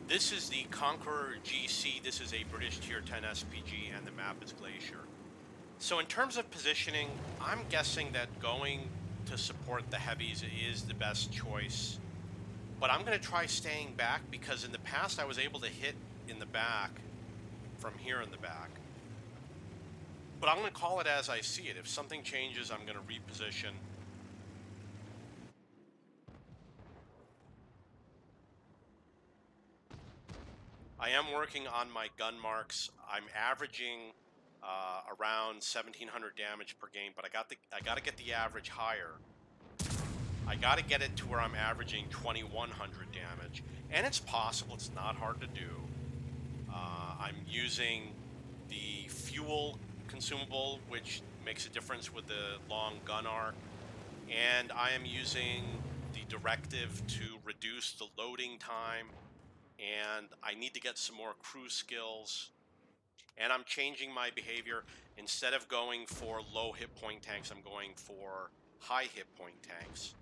This is the Conqueror GC. This is a British Tier 10 SPG, and the map is Glacier. So in terms of positioning, I'm guessing that going to support the heavies is the best choice. But I'm going to try staying back, because in the past I was able to hit in the back from here in the back. But I'm going to call it as I see it. If something changes, I'm going to reposition. I am working on my gun marks. I'm averaging around 1,700 damage per game, but I got to get the average higher. I got to get it to where I'm averaging 2,100 damage, and it's possible. It's not hard to do. I'm using the fuel consumable, which makes a difference with the long gun arc, and I am using the directive to reduce the loading time, and I need to get some more crew skills, and I'm changing my behavior. Instead of going for low hit point tanks, I'm going for high hit point tanks,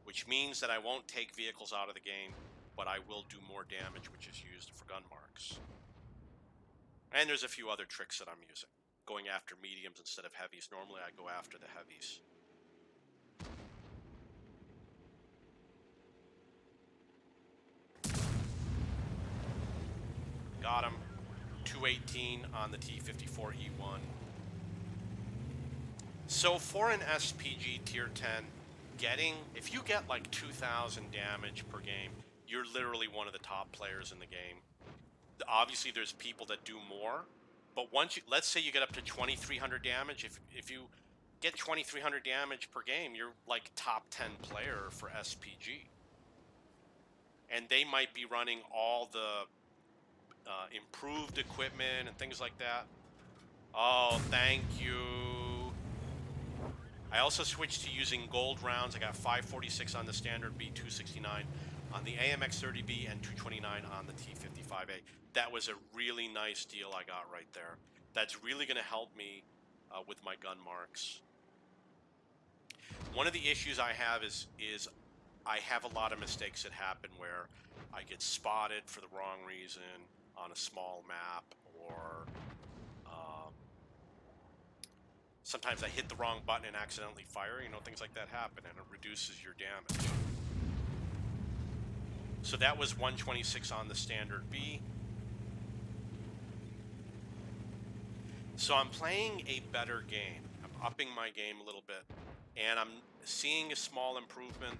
which means that I won't take vehicles out of the game, but I will do more damage, which is used for gun marks. And there's a few other tricks that I'm using. Going after mediums instead of heavies. Normally I go after the heavies. Got him. 218 on the T-54E1. So for an SPG Tier 10, if you get like 2,000 damage per game, you're literally one of the top players in the game. Obviously there's people that do more, but let's say you get up to 2,300 damage. If you get 2,300 damage per game, you're like top 10 player for SPG. And they might be running all the improved equipment and things like that. Oh, thank you. I also switched to using gold rounds. I got 546 on the standard B, 269 on the AMX-30B, and 229 on the T-55A. That was a really nice deal I got right there. That's really going to help me with my gun marks. One of the issues I have is I have a lot of mistakes that happen where I get spotted for the wrong reason on a small map, or sometimes I hit the wrong button and accidentally fire. You know, things like that happen, and it reduces your damage. So that was 126 on the standard B. So I'm playing a better game. I'm upping my game a little bit, and I'm seeing a small improvement.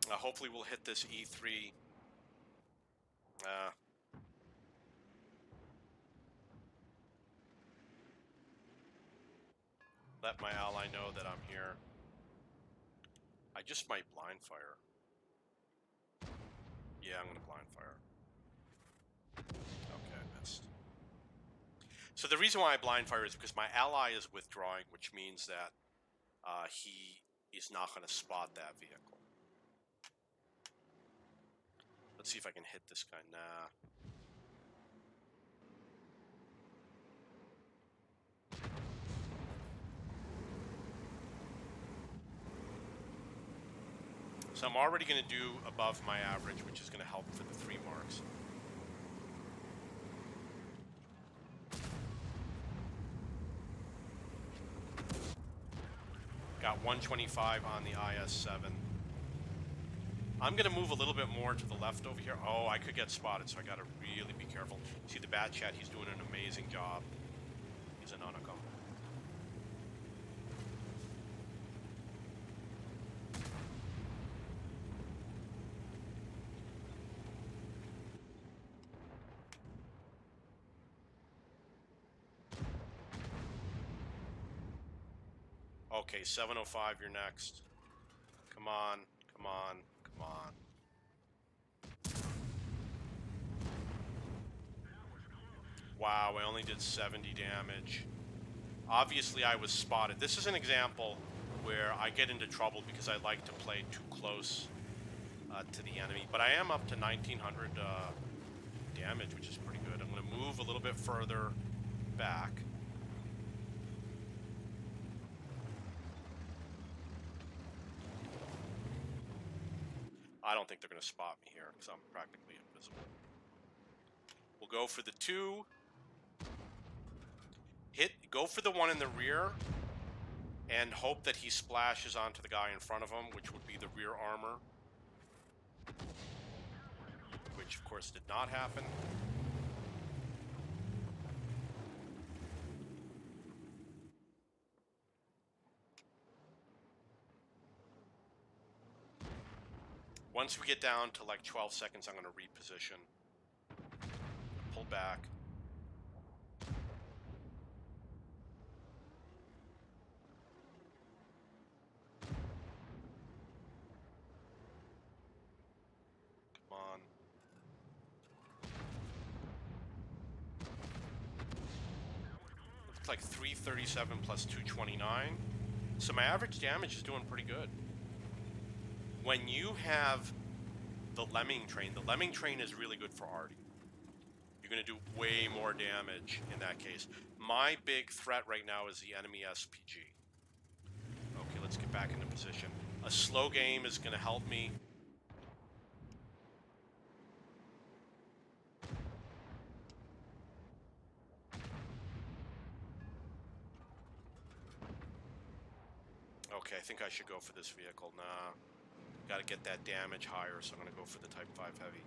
Hopefully we'll hit this E3. Let my ally know that I'm here. I just might blind fire. Yeah, I'm gonna blind fire. Okay, I missed. So the reason why I blind fire is because my ally is withdrawing, which means that he is not going to spot that vehicle. Let's see if I can hit this guy. Nah. So I'm already going to do above my average, which is going to help for the 3 marks. Got 125 on the IS-7. I'm going to move a little bit more to the left over here. Oh, I could get spotted, so I got to really be careful. See the Bat Chat, he's doing an amazing job. He's an Unicum. Okay, 705, you're next. Come on, come on, come on. Wow, I only did 70 damage. Obviously, I was spotted. This is an example where I get into trouble because I like to play too close to the enemy. But I am up to 1,900 damage, which is pretty good. I'm going to move a little bit further back. I don't think they're going to spot me here because I'm practically invisible. We'll go for the 2. Go for the one in the rear and hope that he splashes onto the guy in front of him, which would be the rear armor. Which, of course, did not happen. Once we get down to like 12 seconds, I'm going to reposition. Pull back. Come on. Looks like 337 plus 229. So my average damage is doing pretty good. When you have the lemming train is really good for arty. You're going to do way more damage in that case. My big threat right now is the enemy SPG. Okay, let's get back into position. A slow game is going to help me. Okay, I think I should go for this vehicle. Nah. Got to get that damage higher, so I'm going to go for the Type 5 Heavy.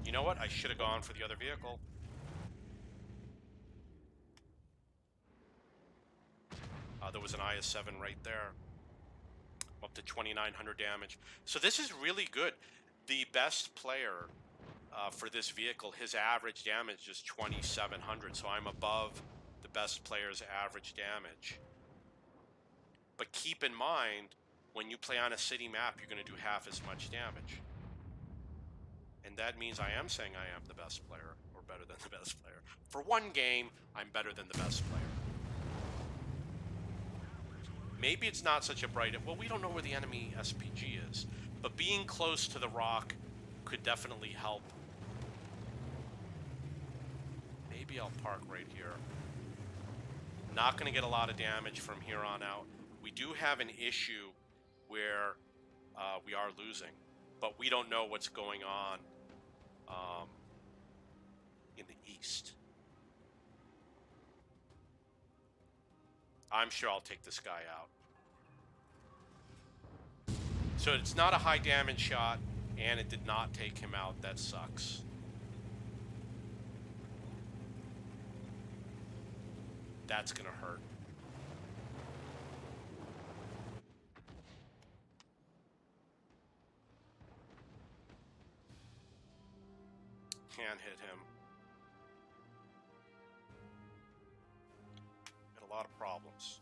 You know what? I should have gone for the other vehicle. There was an IS-7 right there. I'm up to 2,900 damage. So this is really good. The best player for this vehicle, his average damage is 2,700, so I'm above the best player's average damage. But keep in mind, when you play on a city map, you're going to do half as much damage. And that means I am saying I am the best player, or better than the best player. For one game, I'm better than the best player. Maybe it's not such a bright... Well, we don't know where the enemy SPG is. But being close to the rock could definitely help. Maybe I'll park right here. Not going to get a lot of damage from here on out. We do have an issue where we are losing, but we don't know what's going on in the east. I'm sure I'll take this guy out. So it's not a high damage shot, and it did not take him out. That sucks. That's gonna hurt. Can't hit him. Got a lot of problems.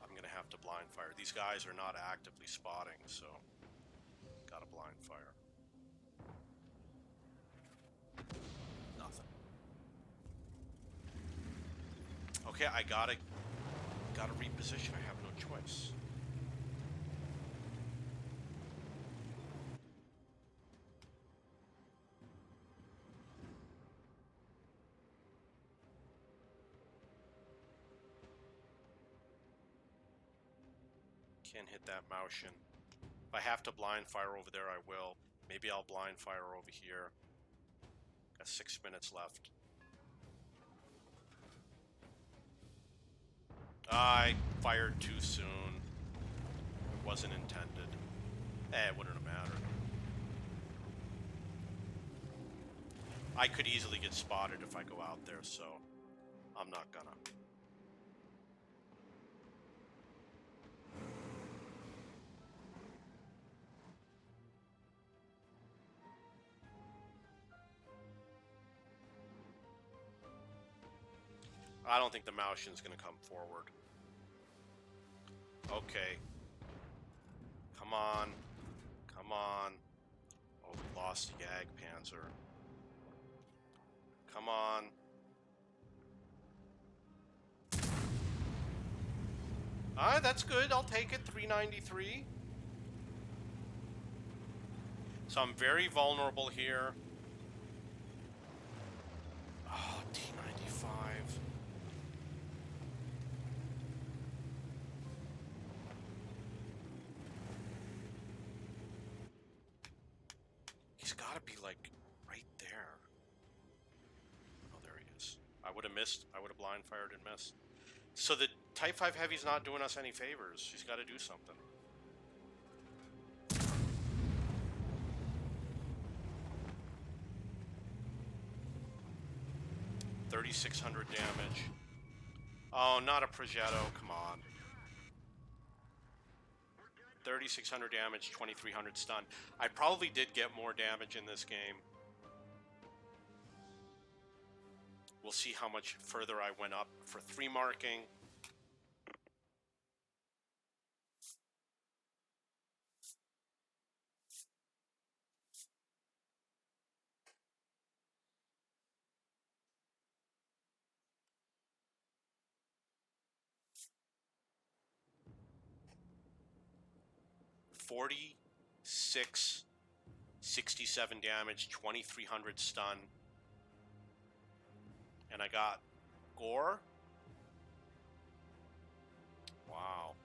I'm gonna have to blind fire. These guys are not actively spotting, so gotta blind fire. Nothing. Okay, I gotta reposition. I have no choice. Can't hit that Maushin. If I have to blind fire over there, I will. Maybe I'll blind fire over here. Got 6 minutes left. I fired too soon. It wasn't intended. It wouldn't have mattered. I could easily get spotted if I go out there, so I'm not gonna. I don't think the Maushin's going to come forward. Okay. Come on. Come on. Oh, we lost the Jagdpanzer. Come on. That's good. I'll take it. 393. So I'm very vulnerable here. like right there. Oh, there he is. I would have missed. I would have blind fired and missed. So the Type 5 Heavy's not doing us any favors. She's got to do something. 3,600 damage. Oh, not a Progetto. Come on. 3,600 damage, 2,300 stun. I probably did get more damage in this game. We'll see how much further I went up for 3 marking. $46, 67 damage, 2,300 stun. And I got Gore. Wow.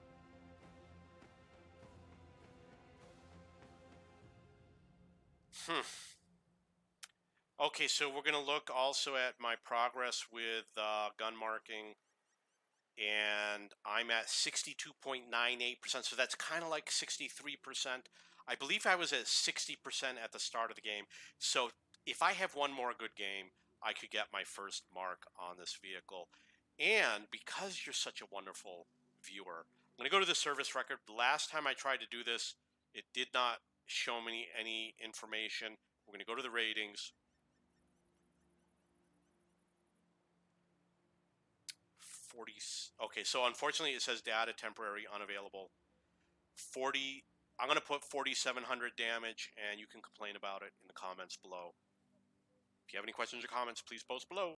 Okay, so we're going to look also at my progress with gun marking. And I'm at 62.98%, so that's kind of like 63%. I believe I was at 60% at the start of the game. So if I have one more good game, I could get my first mark on this vehicle. And because you're such a wonderful viewer, I'm going to go to the service record. The last time I tried to do this, it did not show me any information. We're going to go to the ratings. 40. Okay, so unfortunately it says data temporary unavailable. 40. I'm going to put 4,700 damage, and you can complain about it in the comments below. If you have any questions or comments, please post below.